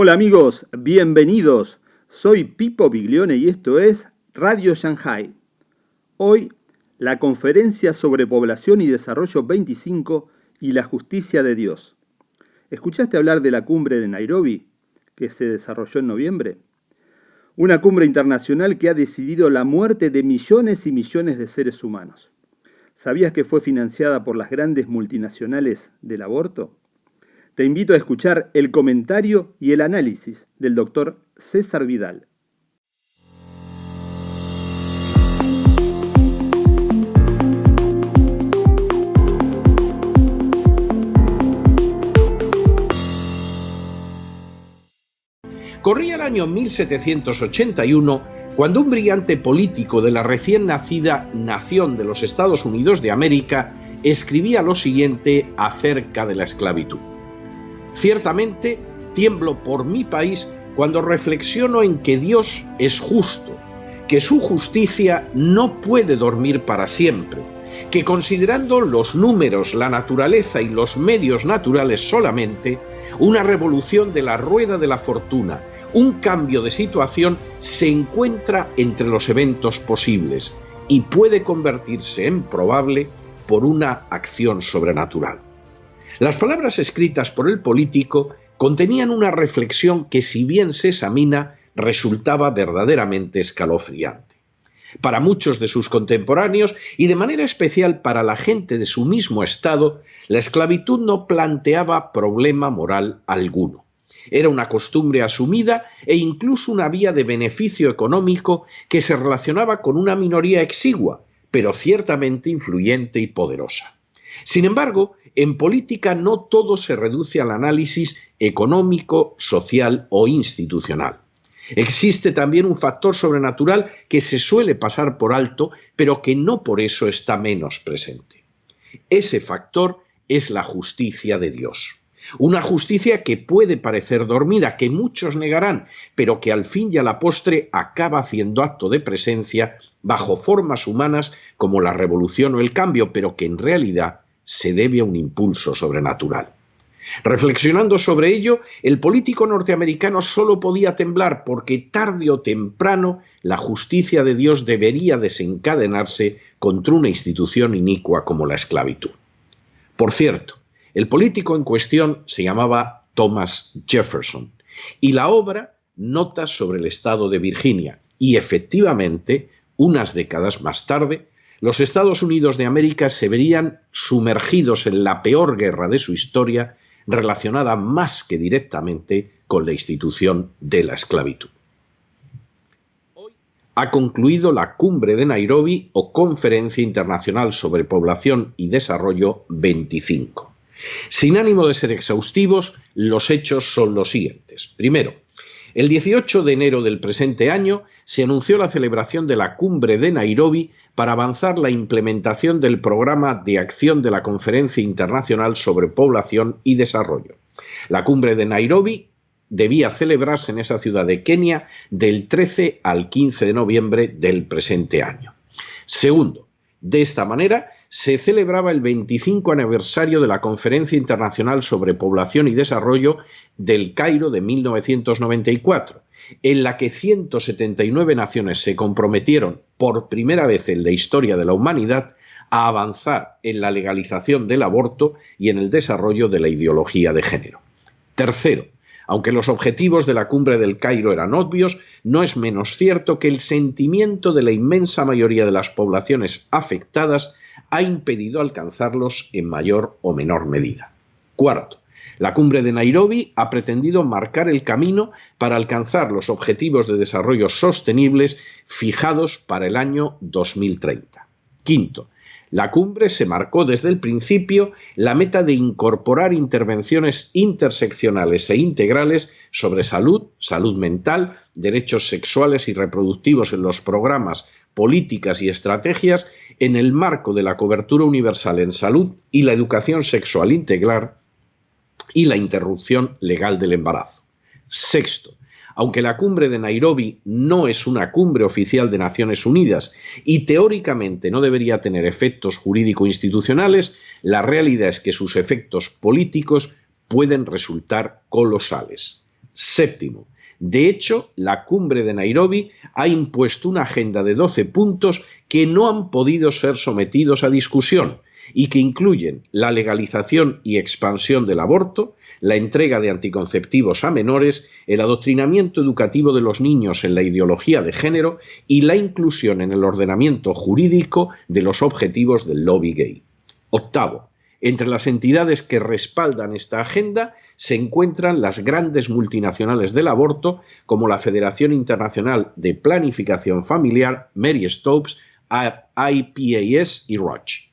Hola amigos, bienvenidos. Soy Pipo Biglione y esto es Radio Shanghai. Hoy, la Conferencia sobre Población y Desarrollo 25 y la Justicia de Dios. ¿Escuchaste hablar de la cumbre de Nairobi, que se desarrolló en noviembre? Una cumbre internacional que ha decidido la muerte de millones y millones de seres humanos. ¿Sabías que fue financiada por las grandes multinacionales del aborto? Te invito a escuchar el comentario y el análisis del doctor César Vidal. Corría el año 1781 cuando un brillante político de la recién nacida nación de los Estados Unidos de América escribía lo siguiente acerca de la esclavitud. Ciertamente, tiemblo por mi país cuando reflexiono en que Dios es justo, que su justicia no puede dormir para siempre, que considerando los números, la naturaleza y los medios naturales solamente, una revolución de la rueda de la fortuna, un cambio de situación se encuentra entre los eventos posibles y puede convertirse en probable por una acción sobrenatural. Las palabras escritas por el político contenían una reflexión que, si bien se examina, resultaba verdaderamente escalofriante. Para muchos de sus contemporáneos, y de manera especial para la gente de su mismo estado, la esclavitud no planteaba problema moral alguno. Era una costumbre asumida e incluso una vía de beneficio económico que se relacionaba con una minoría exigua, pero ciertamente influyente y poderosa. Sin embargo, en política no todo se reduce al análisis económico, social o institucional. Existe también un factor sobrenatural que se suele pasar por alto, pero que no por eso está menos presente. Ese factor es la justicia de Dios. Una justicia que puede parecer dormida, que muchos negarán, pero que al fin y a la postre acaba haciendo acto de presencia bajo formas humanas como la revolución o el cambio, pero que en realidad se debe a un impulso sobrenatural. Reflexionando sobre ello, el político norteamericano solo podía temblar porque tarde o temprano la justicia de Dios debería desencadenarse contra una institución inicua como la esclavitud. Por cierto, el político en cuestión se llamaba Thomas Jefferson y la obra Notas sobre el Estado de Virginia, y efectivamente, unas décadas más tarde, los Estados Unidos de América se verían sumergidos en la peor guerra de su historia, relacionada más que directamente con la institución de la esclavitud. Hoy ha concluido la Cumbre de Nairobi o Conferencia Internacional sobre Población y Desarrollo 25. Sin ánimo de ser exhaustivos, los hechos son los siguientes. Primero, el 18 de enero del presente año se anunció la celebración de la Cumbre de Nairobi para avanzar la implementación del Programa de Acción de la Conferencia Internacional sobre Población y Desarrollo. La Cumbre de Nairobi debía celebrarse en esa ciudad de Kenia del 13 al 15 de noviembre del presente año. Segundo, de esta manera se celebraba el 25 aniversario de la Conferencia Internacional sobre Población y Desarrollo del Cairo de 1994, en la que 179 naciones se comprometieron por primera vez en la historia de la humanidad a avanzar en la legalización del aborto y en el desarrollo de la ideología de género. Tercero, aunque los objetivos de la Cumbre del Cairo eran obvios, no es menos cierto que el sentimiento de la inmensa mayoría de las poblaciones afectadas ha impedido alcanzarlos en mayor o menor medida. Cuarto, la Cumbre de Nairobi ha pretendido marcar el camino para alcanzar los objetivos de desarrollo sostenibles fijados para el año 2030. Quinto, la cumbre se marcó desde el principio la meta de incorporar intervenciones interseccionales e integrales sobre salud, salud mental, derechos sexuales y reproductivos en los programas, políticas y estrategias en el marco de la cobertura universal en salud y la educación sexual integral y la interrupción legal del embarazo. Sexto, aunque la cumbre de Nairobi no es una cumbre oficial de Naciones Unidas y teóricamente no debería tener efectos jurídico-institucionales, la realidad es que sus efectos políticos pueden resultar colosales. Séptimo, de hecho, la cumbre de Nairobi ha impuesto una agenda de 12 puntos que no han podido ser sometidos a discusión y que incluyen la legalización y expansión del aborto, la entrega de anticonceptivos a menores, el adoctrinamiento educativo de los niños en la ideología de género y la inclusión en el ordenamiento jurídico de los objetivos del lobby gay. Octavo, entre las entidades que respaldan esta agenda se encuentran las grandes multinacionales del aborto como la Federación Internacional de Planificación Familiar, Mary Stopes, IPAS y Roche.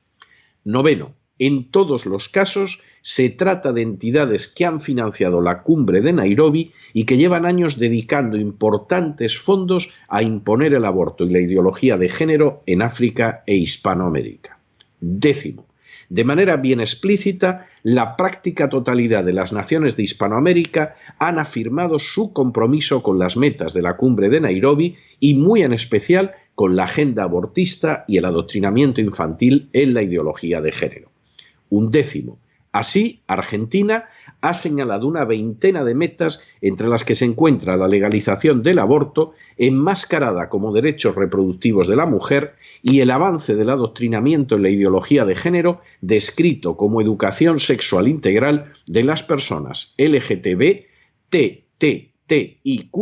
Noveno, en todos los casos se trata de entidades que han financiado la cumbre de Nairobi y que llevan años dedicando importantes fondos a imponer el aborto y la ideología de género en África e Hispanoamérica. Décimo, de manera bien explícita, la práctica totalidad de las naciones de Hispanoamérica han afirmado su compromiso con las metas de la cumbre de Nairobi y muy en especial con la agenda abortista y el adoctrinamiento infantil en la ideología de género. Undécimo, así, Argentina ha señalado una veintena de metas entre las que se encuentra la legalización del aborto, enmascarada como derechos reproductivos de la mujer, y el avance del adoctrinamiento en la ideología de género, descrito como educación sexual integral de las personas LGTB, TTIQ+.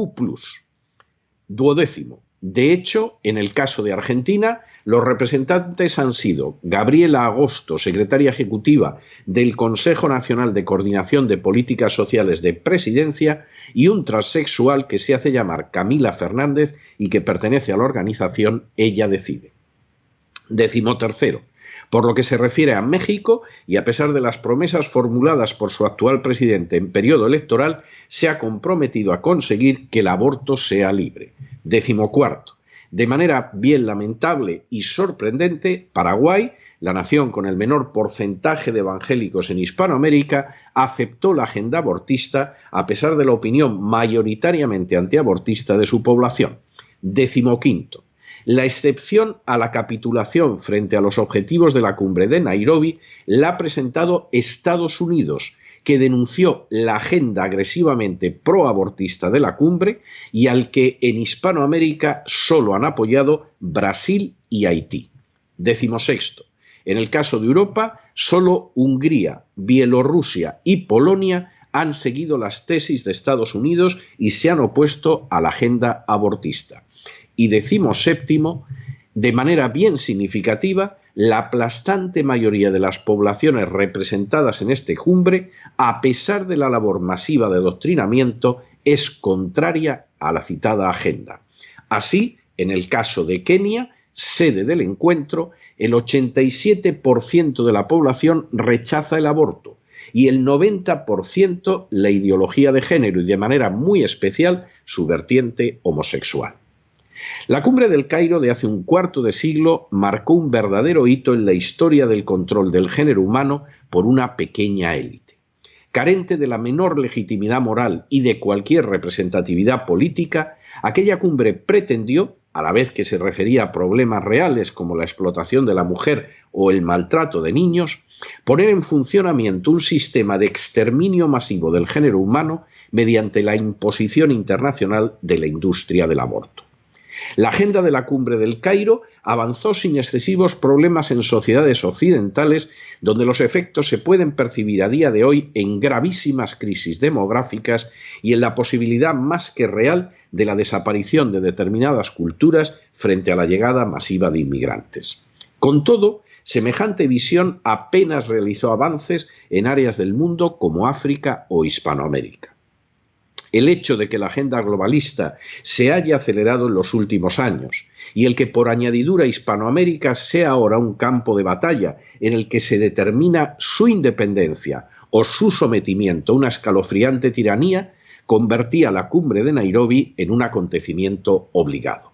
Duodécimo. De hecho, en el caso de Argentina, los representantes han sido Gabriela Agosto, secretaria ejecutiva del Consejo Nacional de Coordinación de Políticas Sociales de Presidencia, y un transexual que se hace llamar Camila Fernández y que pertenece a la organización Ella Decide. Decimotercero, por lo que se refiere a México, y a pesar de las promesas formuladas por su actual presidente en periodo electoral, se ha comprometido a conseguir que el aborto sea libre. Decimocuarto, de manera bien lamentable y sorprendente, Paraguay, la nación con el menor porcentaje de evangélicos en Hispanoamérica, aceptó la agenda abortista a pesar de la opinión mayoritariamente antiabortista de su población. Decimoquinto, la excepción a la capitulación frente a los objetivos de la cumbre de Nairobi la ha presentado Estados Unidos, que denunció la agenda agresivamente proabortista de la cumbre y al que en Hispanoamérica solo han apoyado Brasil y Haití. Decimosexto, en el caso de Europa, solo Hungría, Bielorrusia y Polonia han seguido las tesis de Estados Unidos y se han opuesto a la agenda abortista. Y decimoséptimo, de manera bien significativa, la aplastante mayoría de las poblaciones representadas en esta cumbre, a pesar de la labor masiva de adoctrinamiento, es contraria a la citada agenda. Así, en el caso de Kenia, sede del encuentro, el 87% de la población rechaza el aborto y el 90% la ideología de género y de manera muy especial su vertiente homosexual. La cumbre del Cairo de hace un cuarto de siglo marcó un verdadero hito en la historia del control del género humano por una pequeña élite. Carente de la menor legitimidad moral y de cualquier representatividad política, aquella cumbre pretendió, a la vez que se refería a problemas reales como la explotación de la mujer o el maltrato de niños, poner en funcionamiento un sistema de exterminio masivo del género humano mediante la imposición internacional de la industria del aborto. La agenda de la cumbre del Cairo avanzó sin excesivos problemas en sociedades occidentales donde los efectos se pueden percibir a día de hoy en gravísimas crisis demográficas y en la posibilidad más que real de la desaparición de determinadas culturas frente a la llegada masiva de inmigrantes. Con todo, semejante visión apenas realizó avances en áreas del mundo como África o Hispanoamérica. El hecho de que la agenda globalista se haya acelerado en los últimos años y el que por añadidura Hispanoamérica sea ahora un campo de batalla en el que se determina su independencia o su sometimiento a una escalofriante tiranía, convertía la cumbre de Nairobi en un acontecimiento obligado.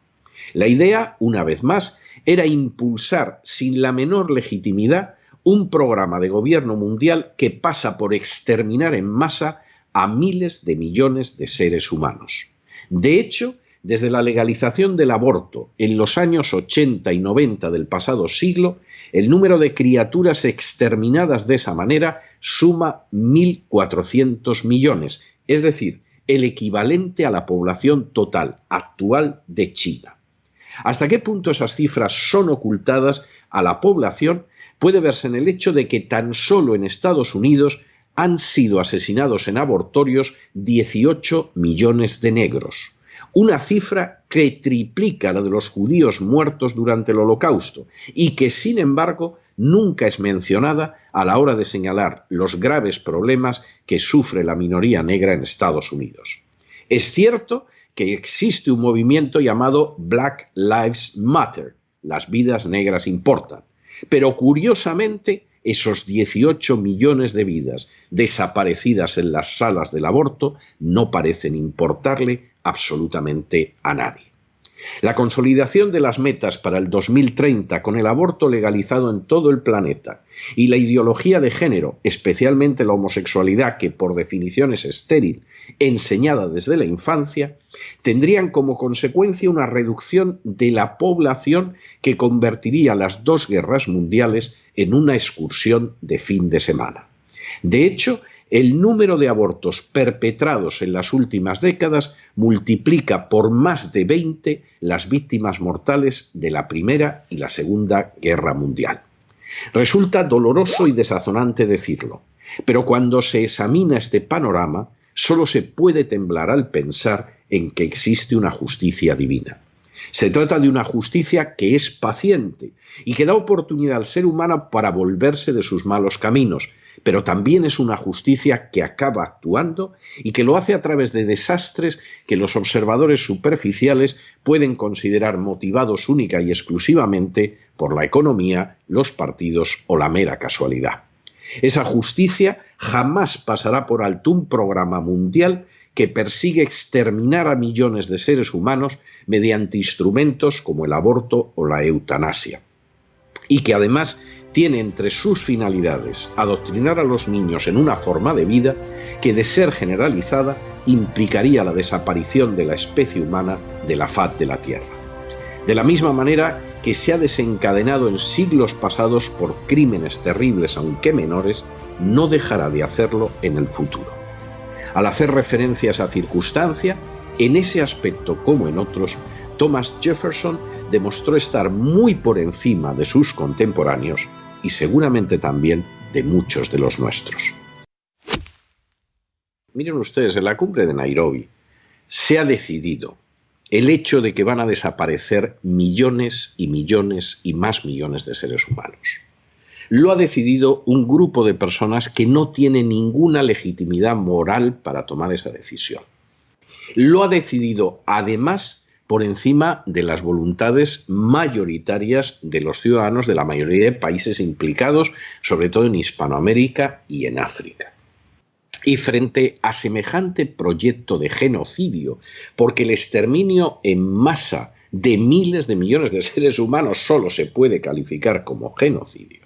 La idea, una vez más, era impulsar sin la menor legitimidad un programa de gobierno mundial que pasa por exterminar en masa a miles de millones de seres humanos. De hecho, desde la legalización del aborto en los años 80 y 90 del pasado siglo, el número de criaturas exterminadas de esa manera suma 1.400 millones, es decir, el equivalente a la población total actual de China. ¿Hasta qué punto esas cifras son ocultadas a la población? Puede verse en el hecho de que tan solo en Estados Unidos han sido asesinados en abortorios 18 millones de negros, una cifra que triplica la de los judíos muertos durante el Holocausto y que, sin embargo, nunca es mencionada a la hora de señalar los graves problemas que sufre la minoría negra en Estados Unidos. Es cierto que existe un movimiento llamado Black Lives Matter, las vidas negras importan, pero curiosamente esos 18 millones de vidas desaparecidas en las salas del aborto no parecen importarle absolutamente a nadie. La consolidación de las metas para el 2030 con el aborto legalizado en todo el planeta y la ideología de género, especialmente la homosexualidad, que por definición es estéril, enseñada desde la infancia, tendrían como consecuencia una reducción de la población que convertiría las dos guerras mundiales en una excursión de fin de semana. De hecho, el número de abortos perpetrados en las últimas décadas multiplica por más de 20 las víctimas mortales de la Primera y la Segunda Guerra Mundial. Resulta doloroso y desazonante decirlo, pero cuando se examina este panorama, solo se puede temblar al pensar en que existe una justicia divina. Se trata de una justicia que es paciente y que da oportunidad al ser humano para volverse de sus malos caminos, pero también es una justicia que acaba actuando y que lo hace a través de desastres que los observadores superficiales pueden considerar motivados única y exclusivamente por la economía, los partidos o la mera casualidad. Esa justicia jamás pasará por alto un programa mundial que persigue exterminar a millones de seres humanos mediante instrumentos como el aborto o la eutanasia, y que además tiene entre sus finalidades adoctrinar a los niños en una forma de vida que, de ser generalizada, implicaría la desaparición de la especie humana de la faz de la Tierra. De la misma manera que se ha desencadenado en siglos pasados por crímenes terribles, aunque menores, no dejará de hacerlo en el futuro. Al hacer referencia a esa circunstancia, en ese aspecto como en otros, Thomas Jefferson demostró estar muy por encima de sus contemporáneos y seguramente también de muchos de los nuestros. Miren ustedes, en la cumbre de Nairobi se ha decidido el hecho de que van a desaparecer millones y millones y más millones de seres humanos. Lo ha decidido un grupo de personas que no tiene ninguna legitimidad moral para tomar esa decisión. Lo ha decidido, además, por encima de las voluntades mayoritarias de los ciudadanos de la mayoría de países implicados, sobre todo en Hispanoamérica y en África. Y frente a semejante proyecto de genocidio, porque el exterminio en masa de miles de millones de seres humanos solo se puede calificar como genocidio,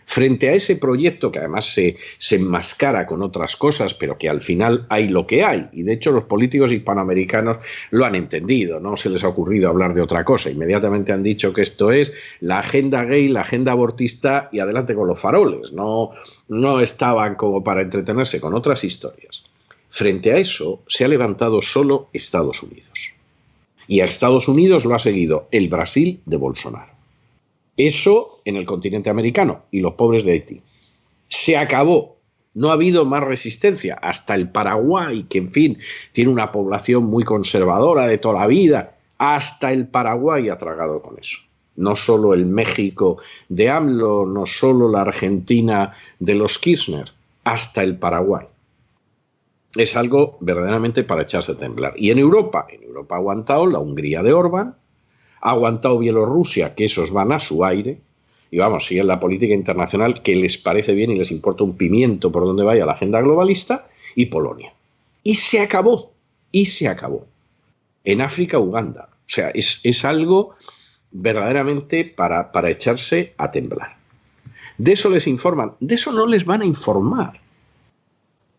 frente a ese proyecto que además se enmascara con otras cosas, pero que al final hay lo que hay, y de hecho los políticos hispanoamericanos lo han entendido, no se les ha ocurrido hablar de otra cosa, inmediatamente han dicho que esto es la agenda gay, la agenda abortista y adelante con los faroles, no estaban como para entretenerse con otras historias. Frente a eso se ha levantado solo Estados Unidos, y a Estados Unidos lo ha seguido el Brasil de Bolsonaro. Eso en el continente americano y los pobres de Haití. Se acabó. No ha habido más resistencia. Hasta el Paraguay, que en fin tiene una población muy conservadora de toda la vida, hasta el Paraguay ha tragado con eso. No solo el México de AMLO, no solo la Argentina de los Kirchner, hasta el Paraguay. Es algo verdaderamente para echarse a temblar. Y en Europa ha aguantado la Hungría de Orbán, ha aguantado Bielorrusia, que esos van a su aire, y vamos, siguen la política internacional que les parece bien y les importa un pimiento por donde vaya la agenda globalista, y Polonia. Y se acabó. En África, Uganda. O sea, es algo verdaderamente para echarse a temblar. De eso les informan, de eso no les van a informar.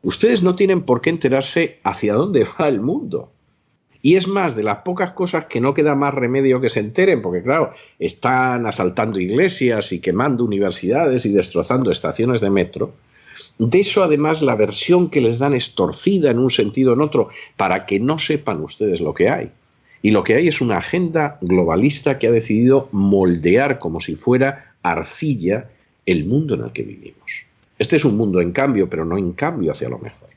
Ustedes no tienen por qué enterarse hacia dónde va el mundo. Y es más, de las pocas cosas que no queda más remedio que se enteren, porque claro, están asaltando iglesias y quemando universidades y destrozando estaciones de metro, De eso, además, la versión que les dan es torcida en un sentido o en otro, para que no sepan ustedes lo que hay. Y lo que hay es una agenda globalista que ha decidido moldear como si fuera arcilla el mundo en el que vivimos. Este es un mundo en cambio, pero no en cambio hacia lo mejor.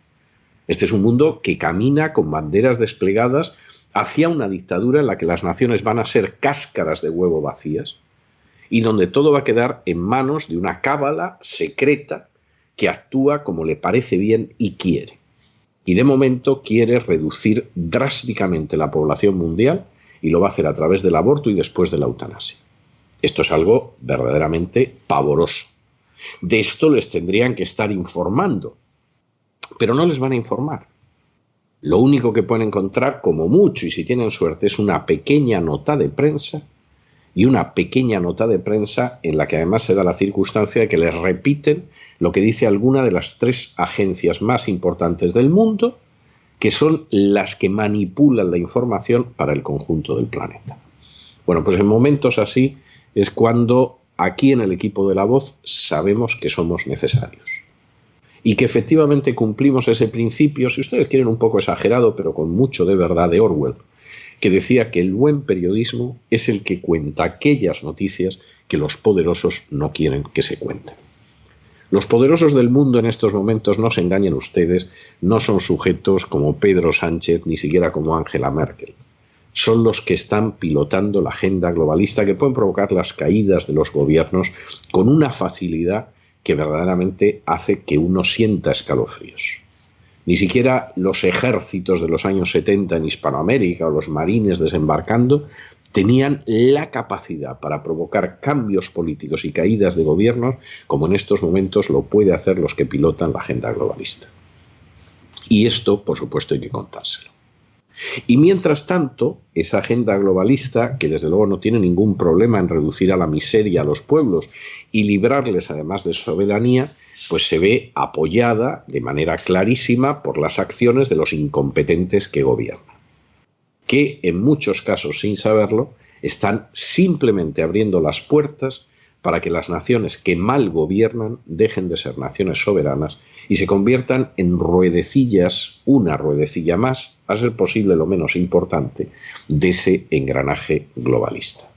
Este es un mundo que camina con banderas desplegadas hacia una dictadura en la que las naciones van a ser cáscaras de huevo vacías y donde todo va a quedar en manos de una cábala secreta que actúa como le parece bien y quiere. Y de momento quiere reducir drásticamente la población mundial y lo va a hacer a través del aborto y después de la eutanasia. Esto es algo verdaderamente pavoroso. De esto les tendrían que estar informando, pero no les van a informar. Lo único que pueden encontrar, como mucho, y si tienen suerte, es una pequeña nota de prensa, y una pequeña nota de prensa en la que además se da la circunstancia de que les repiten lo que dice alguna de las 3 agencias más importantes del mundo, que son las que manipulan la información para el conjunto del planeta. Bueno, pues en momentos así es cuando aquí en el equipo de La Voz sabemos que somos necesarios y que efectivamente cumplimos ese principio, si ustedes quieren un poco exagerado, pero con mucho de verdad, de Orwell, que decía que el buen periodismo es el que cuenta aquellas noticias que los poderosos no quieren que se cuenten. Los poderosos del mundo en estos momentos, no se engañen ustedes, no son sujetos como Pedro Sánchez, ni siquiera como Angela Merkel. Son los que están pilotando la agenda globalista que pueden provocar las caídas de los gobiernos con una facilidad que verdaderamente hace que uno sienta escalofríos. Ni siquiera los ejércitos de los años 70 en Hispanoamérica o los marines desembarcando tenían la capacidad para provocar cambios políticos y caídas de gobiernos como en estos momentos lo puede hacer los que pilotan la agenda globalista. Y esto, por supuesto, hay que contárselo. Y mientras tanto, esa agenda globalista, que desde luego no tiene ningún problema en reducir a la miseria a los pueblos y librarles además de soberanía, pues se ve apoyada de manera clarísima por las acciones de los incompetentes que gobiernan, que en muchos casos, sin saberlo, están simplemente abriendo las puertas para que las naciones que mal gobiernan dejen de ser naciones soberanas y se conviertan en ruedecillas, una ruedecilla más, a ser posible lo menos importante, de ese engranaje globalista.